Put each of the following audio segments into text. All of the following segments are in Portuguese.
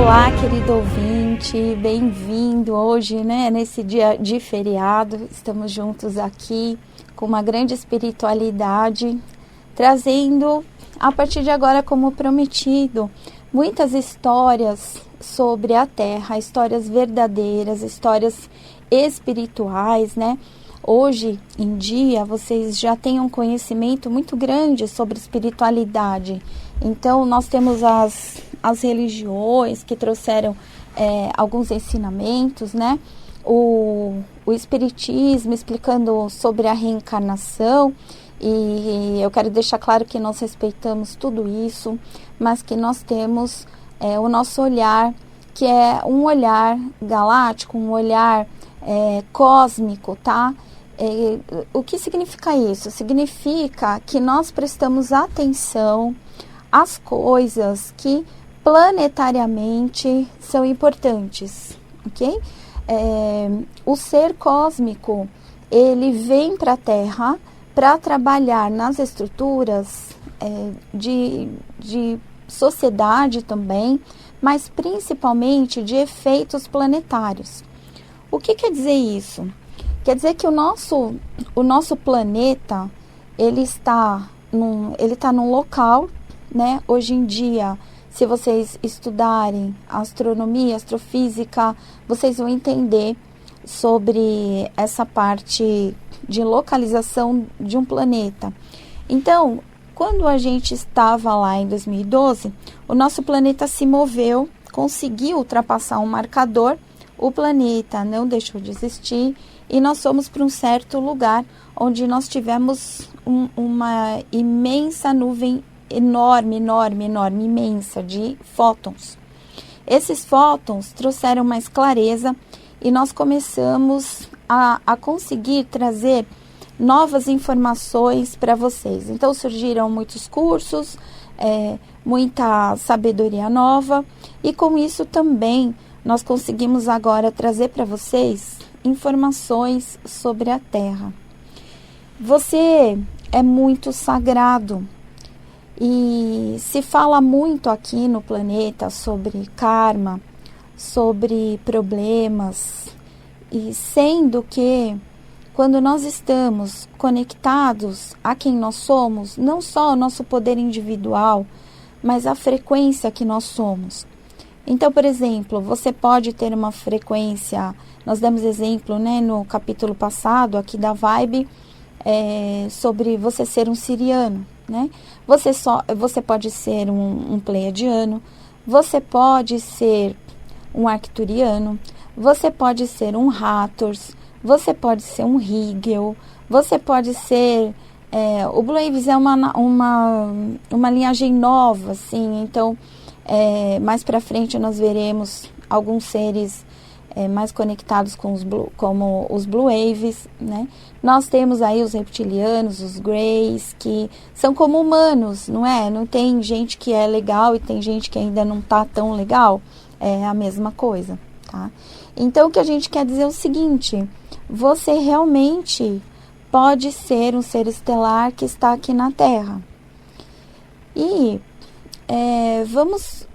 Olá, querido ouvinte, bem-vindo hoje, nesse dia de feriado. Estamos juntos aqui com uma grande espiritualidade, trazendo, a partir de agora, como prometido, muitas histórias sobre a Terra, histórias verdadeiras, histórias espirituais, Hoje em dia, vocês já têm um conhecimento muito grande sobre espiritualidade. Então, nós temos as religiões que trouxeram alguns ensinamentos, O espiritismo explicando sobre a reencarnação. E eu quero deixar claro que nós respeitamos tudo isso, mas que nós temos o nosso olhar, que é um olhar galáctico, um olhar cósmico, tá? O que significa isso? Significa que nós prestamos atenção às coisas que planetariamente são importantes, ok? O ser cósmico, ele vem para a Terra para trabalhar nas estruturas de sociedade também, mas principalmente de efeitos planetários. O que quer dizer isso? Quer dizer que o nosso planeta, ele está num local, Hoje em dia, se vocês estudarem astronomia, astrofísica, vocês vão entender sobre essa parte de localização de um planeta. Então, quando a gente estava lá em 2012, o nosso planeta se moveu, conseguiu ultrapassar um marcador, o planeta não deixou de existir e nós fomos para um certo lugar onde nós tivemos uma imensa nuvem, enorme, imensa, de fótons. Esses fótons trouxeram mais clareza e nós começamos a conseguir trazer novas informações para vocês. Então surgiram muitos cursos, muita sabedoria nova e com isso também nós conseguimos agora trazer para vocês informações sobre a Terra. Você é muito sagrado e se fala muito aqui no planeta sobre karma, sobre problemas, e sendo que quando nós estamos conectados a quem nós somos, não só o nosso poder individual, mas a frequência que nós somos. Então, por exemplo, você pode ter uma frequência, nós demos exemplo no capítulo passado aqui da Vibe, sobre você ser um siriano, Você pode ser um pleiadiano, você pode ser um arcturiano, você pode ser um Hathors, você pode ser um Rigel, você pode ser... o Blue Waves é uma linhagem nova, assim, então... mais para frente nós veremos alguns seres mais conectados como os Blue Waves, Nós temos aí os reptilianos, os Greys, que são como humanos, não é? Não tem gente que é legal e tem gente que ainda não tá tão legal, é a mesma coisa, tá? Então o que a gente quer dizer é o seguinte: você realmente pode ser um ser estelar que está aqui na Terra. E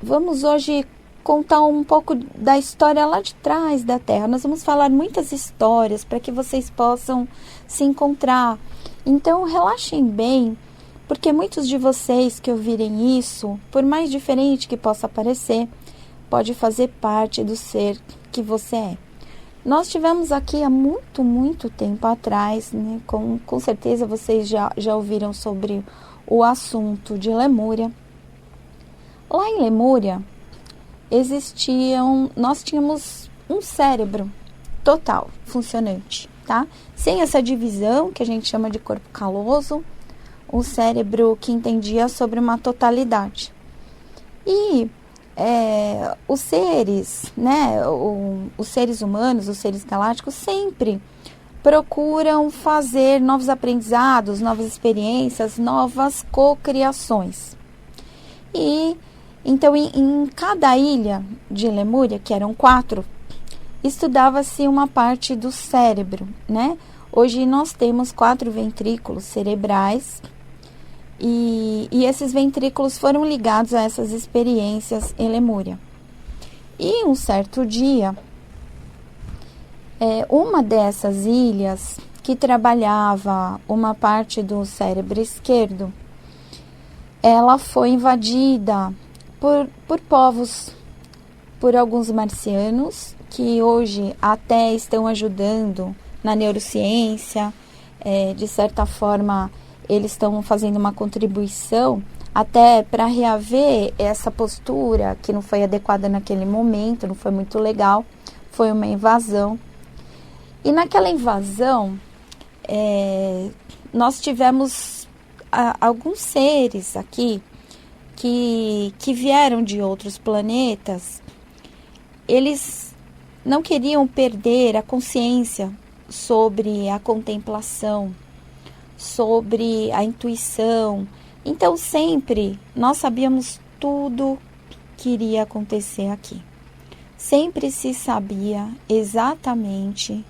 vamos hoje contar um pouco da história lá de trás da Terra. Nós vamos falar muitas histórias para que vocês possam se encontrar. Então, relaxem bem, porque muitos de vocês que ouvirem isso, por mais diferente que possa parecer, pode fazer parte do ser que você é. Nós tivemos aqui há muito tempo atrás, com certeza vocês já ouviram sobre o assunto de Lemúria. Lá em Lemúria, nós tínhamos um cérebro total, funcionante, tá? Sem essa divisão que a gente chama de corpo caloso, um cérebro que entendia sobre uma totalidade. E os seres, os seres humanos, os seres galácticos, sempre procuram fazer novos aprendizados, novas experiências, novas cocriações. E então, em cada ilha de Lemúria, que eram 4, estudava-se uma parte do cérebro, Hoje nós temos 4 ventrículos cerebrais e esses ventrículos foram ligados a essas experiências em Lemúria. E um certo dia, uma dessas ilhas que trabalhava uma parte do cérebro esquerdo, ela foi invadida por povos, por alguns marcianos, que hoje até estão ajudando na neurociência, de certa forma eles estão fazendo uma contribuição até para reaver essa postura que não foi adequada naquele momento, não foi muito legal, foi uma invasão. E naquela invasão, nós tivemos alguns seres aqui que vieram de outros planetas. Eles não queriam perder a consciência sobre a contemplação, sobre a intuição. Então sempre nós sabíamos tudo que iria acontecer aqui. Sempre se sabia exatamente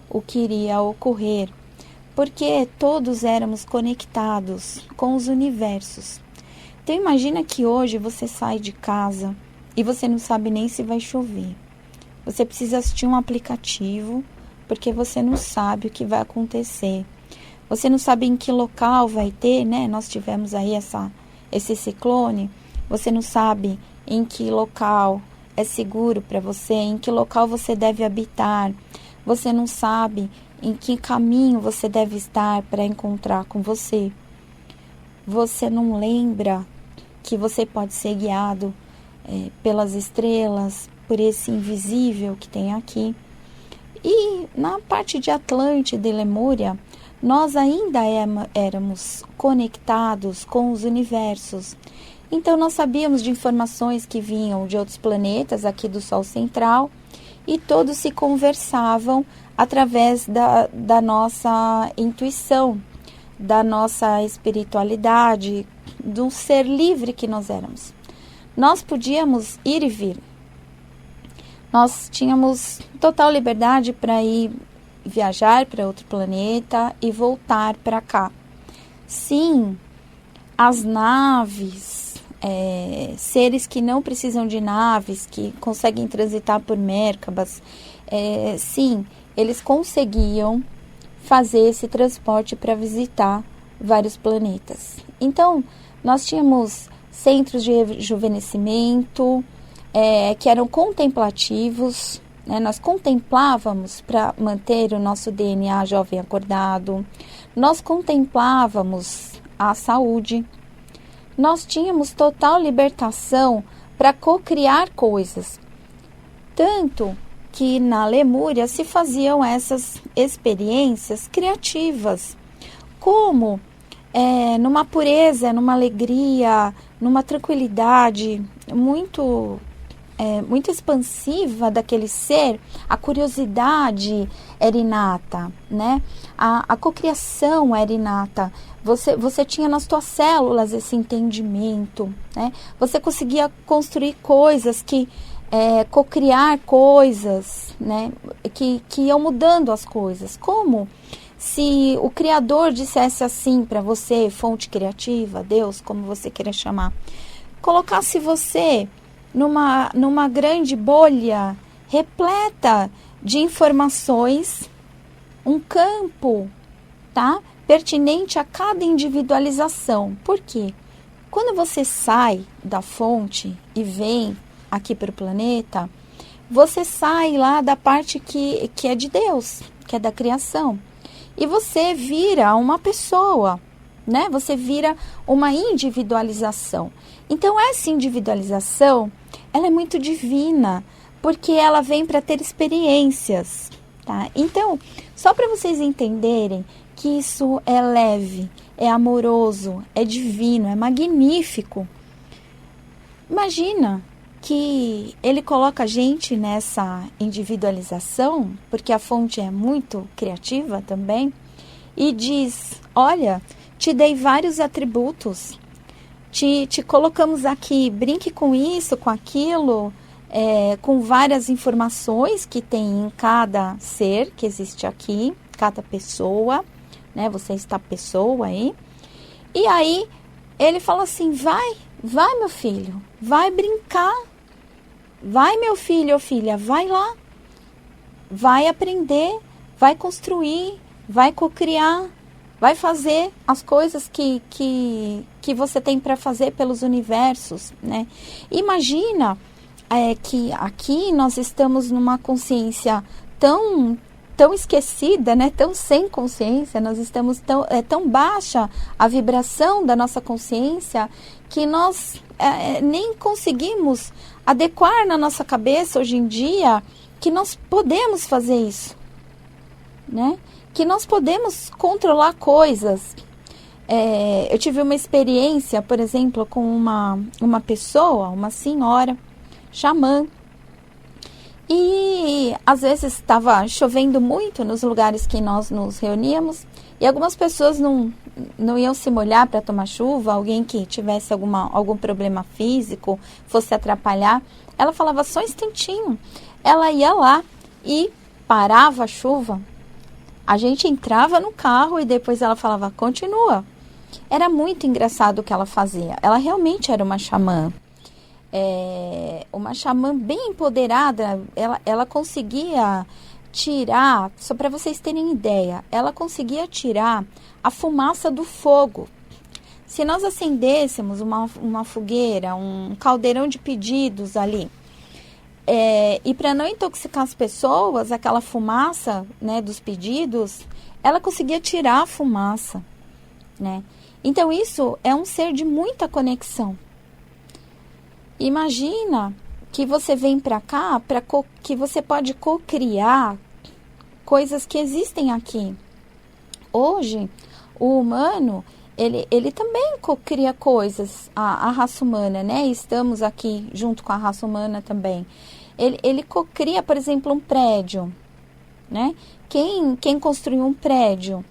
o que iria ocorrer, porque todos éramos conectados com os universos. Então imagina que hoje você sai de casa e você não sabe nem se vai chover. Você precisa assistir um aplicativo, porque você não sabe o que vai acontecer. Você não sabe em que local vai ter, né? Nós tivemos aí esse ciclone. Você não sabe em que local é seguro para você, em que local você deve habitar. Você não sabe em que caminho você deve estar para encontrar com você. Você não lembra que você pode ser guiado pelas estrelas, por esse invisível que tem aqui. E na parte de Atlântida e Lemúria, nós ainda éramos conectados com os universos. Então nós sabíamos de informações que vinham de outros planetas aqui do Sol Central, e todos se conversavam através da nossa intuição, da nossa espiritualidade, do ser livre que nós éramos. Nós podíamos ir e vir. Nós tínhamos total liberdade para ir viajar para outro planeta e voltar para cá. Sim, as naves, seres que não precisam de naves, que conseguem transitar por Merkabas, sim, eles conseguiam fazer esse transporte para visitar vários planetas. Então, nós tínhamos centros de rejuvenescimento, que eram contemplativos, né? Nós contemplávamos para manter o nosso DNA jovem acordado, nós contemplávamos a saúde, nós tínhamos total libertação para cocriar coisas. Tanto que na Lemúria se faziam essas experiências criativas, como numa pureza, numa alegria, numa tranquilidade muito expansiva daquele ser. A curiosidade era inata, né? A cocriação era inata. Você tinha nas suas células esse entendimento, né? Você conseguia construir coisas cocriar coisas, né? Que iam mudando as coisas. Como se o Criador dissesse assim para você, fonte criativa, Deus, como você queira chamar, colocasse você numa grande bolha repleta de informações, um campo, tá? Pertinente a cada individualização. Por quê? Quando você sai da fonte e vem aqui para o planeta, você sai lá da parte que é de Deus, que é da criação. E você vira uma pessoa, né? Você vira uma individualização. Então, essa individualização, ela é muito divina, porque ela vem para ter experiências, tá? Então, só para vocês entenderem que isso é leve, é amoroso, é divino, é magnífico. Imagina que ele coloca a gente nessa individualização, porque a fonte é muito criativa também, e diz, olha, te dei vários atributos, te colocamos aqui, brinque com isso, com aquilo, com várias informações que tem em cada ser que existe aqui, cada pessoa, né? Você está pessoa aí. E aí ele fala assim, vai meu filho, vai brincar. Vai, meu filho ou filha, vai lá. Vai aprender, vai construir, vai cocriar, vai fazer as coisas que você tem para fazer pelos universos, né? Imagina que aqui nós estamos numa consciência tão esquecida, né? Tão sem consciência, nós estamos tão baixa a vibração da nossa consciência que nós nem conseguimos adequar na nossa cabeça hoje em dia que nós podemos fazer isso, né? Que nós podemos controlar coisas. Eu tive uma experiência, por exemplo, com uma pessoa, uma senhora, xamã. E às vezes estava chovendo muito nos lugares que nós nos reuníamos e algumas pessoas não iam se molhar para tomar chuva, alguém que tivesse algum problema físico, fosse atrapalhar. Ela falava só um instantinho. Ela ia lá e parava a chuva. A gente entrava no carro e depois ela falava, continua. Era muito engraçado o que ela fazia. Ela realmente era uma xamã. Uma xamã bem empoderada. Ela conseguia tirar, só para vocês terem ideia, ela conseguia tirar a fumaça do fogo. Se nós acendêssemos uma fogueira, um caldeirão de pedidos ali, e para não intoxicar as pessoas, aquela fumaça, né, dos pedidos, ela conseguia tirar a fumaça, né? Então isso é um ser de muita conexão. Imagina que você vem para cá, que você pode cocriar coisas que existem aqui. Hoje, o humano, ele também cocria coisas, a raça humana, né? Estamos aqui junto com a raça humana também. Ele cocria, por exemplo, um prédio, né? Quem construiu um prédio?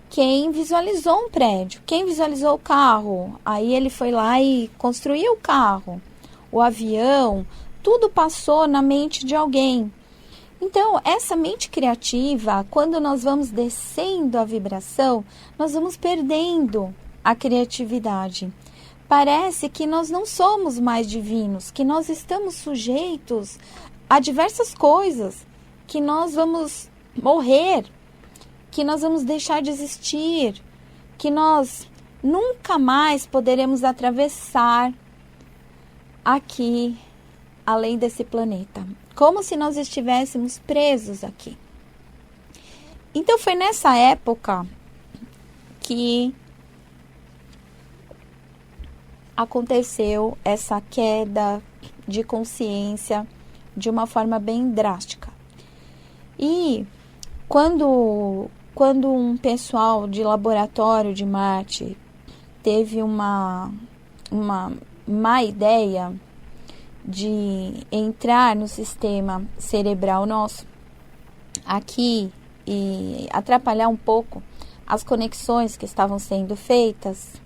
Quem visualizou um prédio? Quem visualizou o carro? Aí ele foi lá e construiu o carro, o avião, tudo passou na mente de alguém. Então, essa mente criativa, quando nós vamos descendo a vibração, nós vamos perdendo a criatividade. Parece que nós não somos mais divinos, que nós estamos sujeitos a diversas coisas, que nós vamos morrer, que nós vamos deixar de existir, que nós nunca mais poderemos atravessar aqui, além desse planeta. Como se nós estivéssemos presos aqui. Então foi nessa época que aconteceu essa queda de consciência de uma forma bem drástica. E quando um pessoal de laboratório de Marte teve uma má ideia de entrar no sistema cerebral nosso aqui e atrapalhar um pouco as conexões que estavam sendo feitas,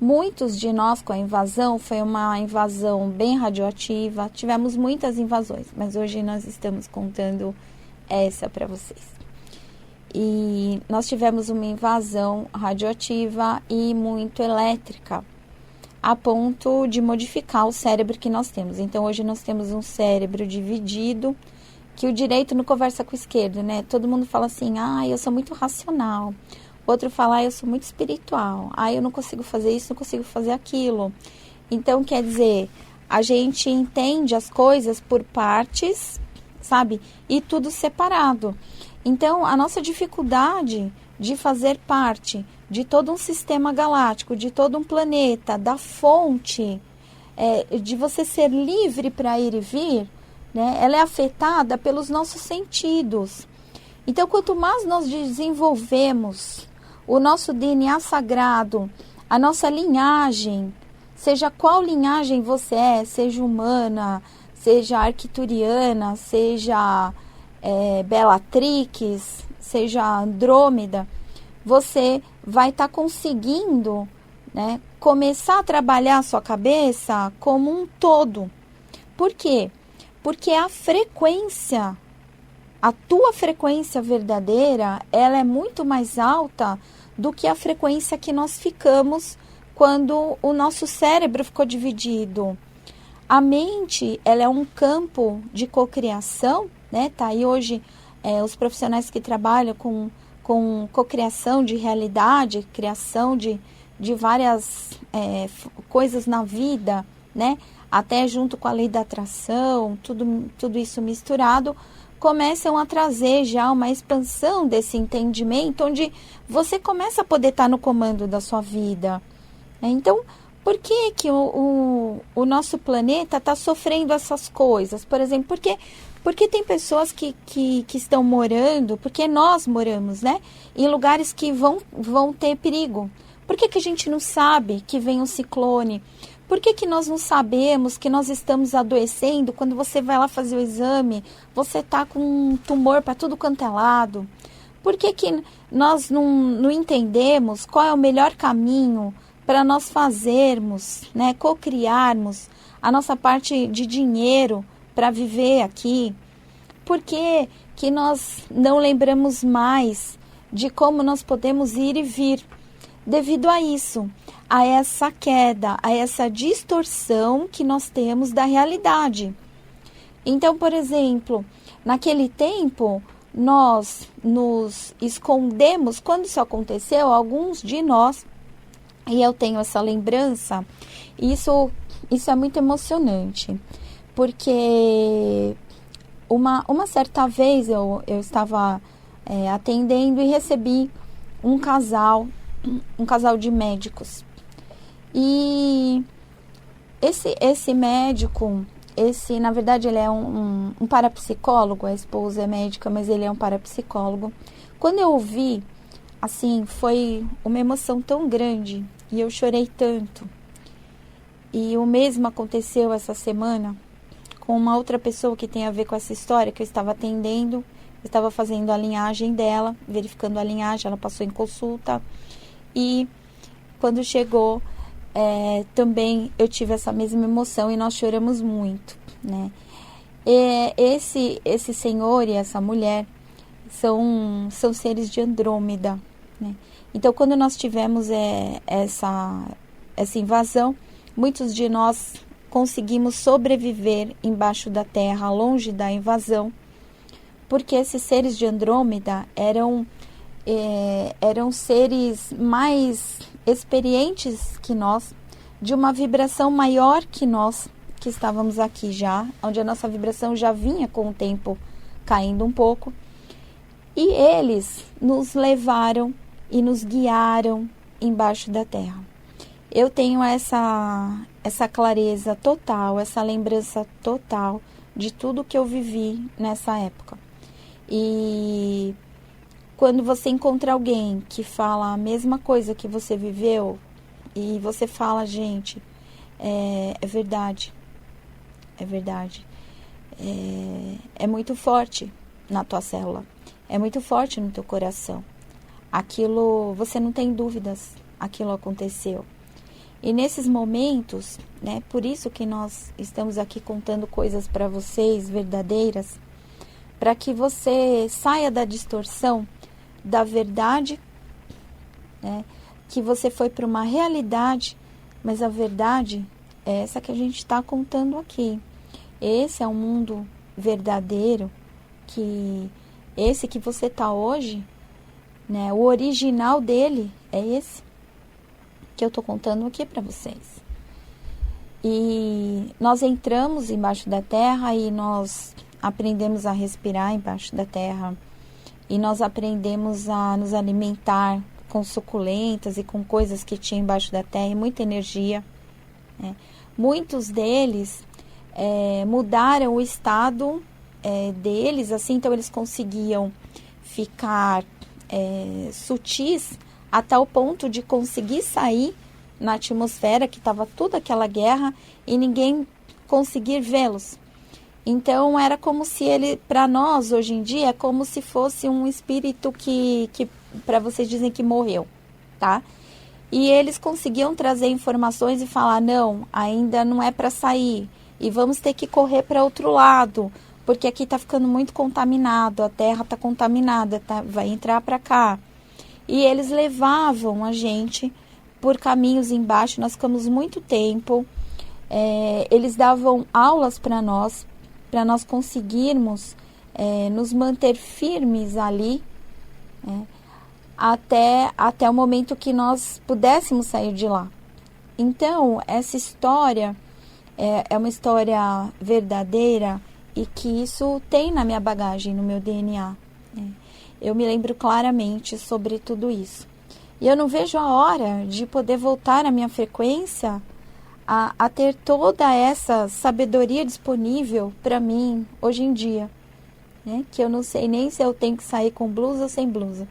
muitos de nós com a invasão, foi uma invasão bem radioativa, tivemos muitas invasões, mas hoje nós estamos contando essa para vocês. E nós tivemos uma invasão radioativa e muito elétrica, a ponto de modificar o cérebro que nós temos. Então, hoje nós temos um cérebro dividido, que o direito não conversa com o esquerdo, né? Todo mundo fala assim, eu sou muito racional. Outro fala, eu sou muito espiritual. Eu não consigo fazer isso, não consigo fazer aquilo. Então, quer dizer, a gente entende as coisas por partes, sabe? E tudo separado. Então, a nossa dificuldade de fazer parte de todo um sistema galáctico, de todo um planeta, da fonte, de você ser livre para ir e vir, né? Ela é afetada pelos nossos sentidos. Então, quanto mais nós desenvolvemos o nosso DNA sagrado, a nossa linhagem, seja qual linhagem você é, seja humana, seja arcturiana, seja Bellatrix, seja Andrômeda, você vai estar conseguindo, né, começar a trabalhar a sua cabeça como um todo. Por quê? Porque a frequência, a tua frequência verdadeira, ela é muito mais alta do que a frequência que nós ficamos quando o nosso cérebro ficou dividido. A mente, ela é um campo de cocriação, né? Tá aí hoje os profissionais que trabalham com cocriação de realidade, criação de várias coisas na vida, né? Até junto com a lei da atração, tudo isso misturado, começam a trazer já uma expansão desse entendimento, onde você começa a poder estar no comando da sua vida. Então, por que que o nosso planeta está sofrendo essas coisas? Por exemplo, porque tem pessoas que estão morando, porque nós moramos, né, em lugares que vão ter perigo. Por que que a gente não sabe que vem um ciclone? Por que que nós não sabemos que nós estamos adoecendo? Quando você vai lá fazer o exame, você está com um tumor para tudo quanto é lado. Por que que nós não entendemos qual é o melhor caminho para nós fazermos, né, cocriarmos a nossa parte de dinheiro para viver aqui? Por que que nós não lembramos mais de como nós podemos ir e vir? Devido a isso, a essa queda, a essa distorção que nós temos da realidade. Então, por exemplo, naquele tempo, nós nos escondemos. Quando isso aconteceu, alguns de nós, e eu tenho essa lembrança, isso é muito emocionante, porque uma certa vez eu estava atendendo e recebi um casal de médicos. E esse médico, na verdade, ele é um parapsicólogo, a esposa é médica, mas ele é um parapsicólogo. Quando eu ouvi, assim, foi uma emoção tão grande e eu chorei tanto. E o mesmo aconteceu essa semana com uma outra pessoa que tem a ver com essa história que eu estava atendendo. Eu estava fazendo a linhagem dela, verificando a linhagem, ela passou em consulta. E quando chegou, também eu tive essa mesma emoção e nós choramos muito, né? Esse senhor e essa mulher são seres de Andrômeda, né? Então, quando nós tivemos essa invasão, muitos de nós conseguimos sobreviver embaixo da terra, longe da invasão, porque esses seres de Andrômeda eram seres mais experientes que nós, de uma vibração maior que nós, que estávamos aqui já, onde a nossa vibração já vinha com o tempo caindo um pouco. E eles nos levaram e nos guiaram embaixo da terra. Eu tenho essa clareza total, essa lembrança total de tudo que eu vivi nessa época. E quando você encontra alguém que fala a mesma coisa que você viveu, e você fala, gente, é verdade, é muito forte na tua célula, é muito forte no teu coração. Aquilo, você não tem dúvidas, aquilo aconteceu. E nesses momentos, né, por isso que nós estamos aqui contando coisas para vocês verdadeiras, para que você saia da distorção da verdade, né, que você foi para uma realidade, mas a verdade é essa que a gente está contando aqui. Esse é um mundo verdadeiro, esse que você está hoje, né, o original dele é esse que eu estou contando aqui para vocês. E nós entramos embaixo da terra e nós aprendemos a respirar embaixo da terra. E nós aprendemos a nos alimentar com suculentas e com coisas que tinha embaixo da terra, e muita energia, né? Muitos deles mudaram o estado deles, assim, então eles conseguiam ficar sutis a tal ponto de conseguir sair na atmosfera, que estava toda aquela guerra, e ninguém conseguir vê-los. Então, era como se ele, para nós, hoje em dia, é como se fosse um espírito que para vocês dizem que morreu, tá? E eles conseguiam trazer informações e falar, não, ainda não é para sair, e vamos ter que correr para outro lado, porque aqui está ficando muito contaminado, a terra está contaminada, vai entrar para cá. E eles levavam a gente por caminhos embaixo, nós ficamos muito tempo eles davam aulas para nós conseguirmos nos manter firmes ali, até o momento que nós pudéssemos sair de lá. Então, essa história é uma história verdadeira e que isso tem na minha bagagem, no meu DNA. Eu me lembro claramente sobre tudo isso. E eu não vejo a hora de poder voltar à minha frequência, a ter toda essa sabedoria disponível para mim hoje em dia. Que eu não sei nem se eu tenho que sair com blusa ou sem blusa.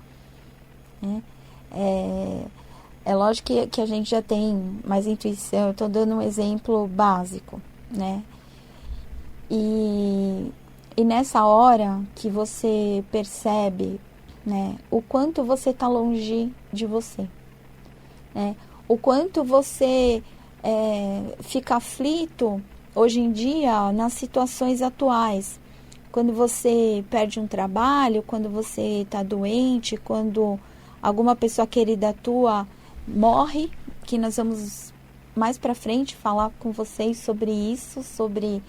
É lógico que a gente já tem mais intuição. Eu estou dando um exemplo básico, E nessa hora que você percebe, o quanto você está longe de você, o quanto você fica aflito hoje em dia nas situações atuais, quando você perde um trabalho, quando você está doente, quando alguma pessoa querida tua morre, que nós vamos mais para frente falar com vocês sobre isso, sobre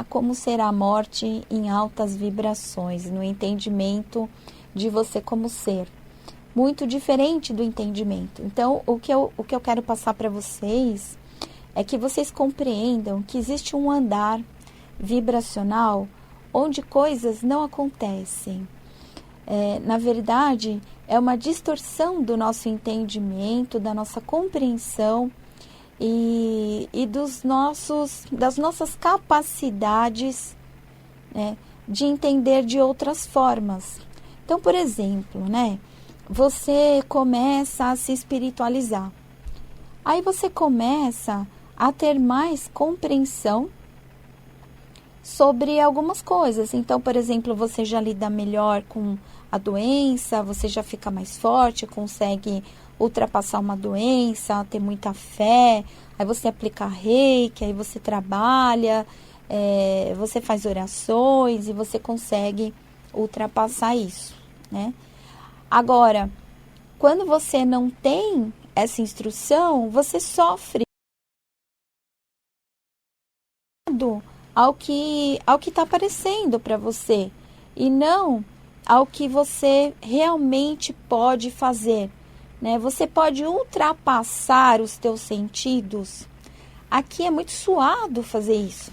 como será a morte em altas vibrações, no entendimento de você como ser. Muito diferente do entendimento. Então, o que eu quero passar para vocês é que vocês compreendam que existe um andar vibracional onde coisas não acontecem. Na verdade, é uma distorção do nosso entendimento, da nossa compreensão e das nossas capacidades, de entender de outras formas. Então, por exemplo, você começa a se espiritualizar. Aí você começa a ter mais compreensão sobre algumas coisas. Então, por exemplo, você já lida melhor com a doença, você já fica mais forte, consegue ultrapassar uma doença, ter muita fé, aí você aplica reiki, aí você trabalha, você faz orações e você consegue ultrapassar isso, Agora, quando você não tem essa instrução, você sofre ao que está aparecendo para você e não ao que você realmente pode fazer, Você pode ultrapassar os teus sentidos. Aqui é muito suado fazer isso,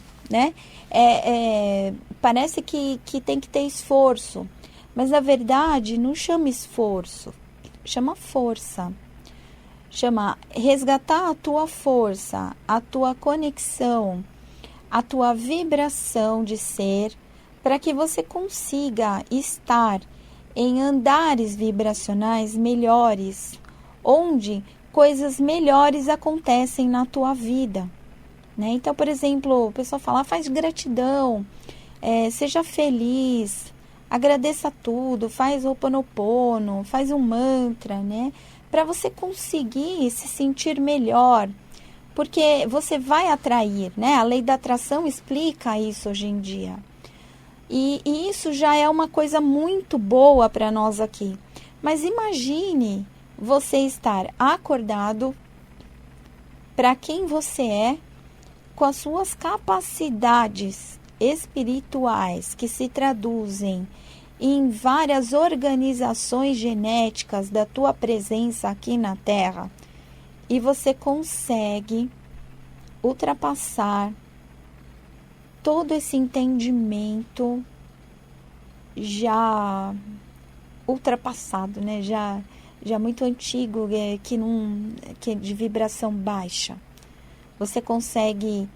Parece que tem que ter esforço, mas na verdade não chama esforço, chama força. Chama resgatar a tua força, a tua conexão, a tua vibração de ser, para que você consiga estar em andares vibracionais melhores, onde coisas melhores acontecem na tua vida, Então, por exemplo, o pessoal fala, faz gratidão, seja feliz, agradeça tudo, faz Ho'oponopono, faz um mantra, para você conseguir se sentir melhor, porque você vai atrair, A lei da atração explica isso hoje em dia. E isso já é uma coisa muito boa para nós aqui. Mas imagine você estar acordado para quem você é, com as suas capacidades espirituais que se traduzem em várias organizações genéticas da tua presença aqui na Terra, e você consegue ultrapassar todo esse entendimento já ultrapassado, já muito antigo, que é de vibração baixa. Você consegue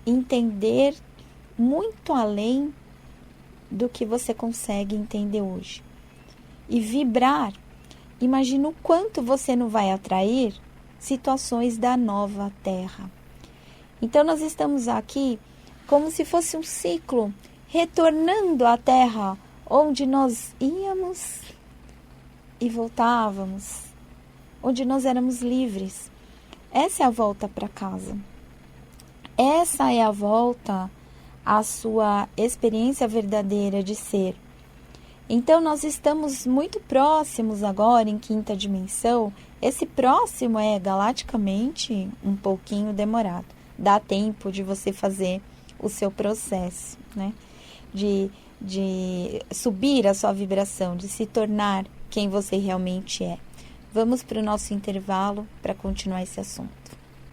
entender muito além do que você consegue entender hoje. E vibrar, imagina o quanto você não vai atrair situações da nova Terra. Então, nós estamos aqui como se fosse um ciclo, retornando à Terra, onde nós íamos e voltávamos, onde nós éramos livres. Essa é a volta para casa. Essa é a volta à sua experiência verdadeira de ser. Então, nós estamos muito próximos agora em quinta dimensão. Esse próximo é galaticamente um pouquinho demorado, dá tempo de você fazer o seu processo, né? De subir a sua vibração, de se tornar quem você realmente é. Vamos para o nosso intervalo para continuar esse assunto.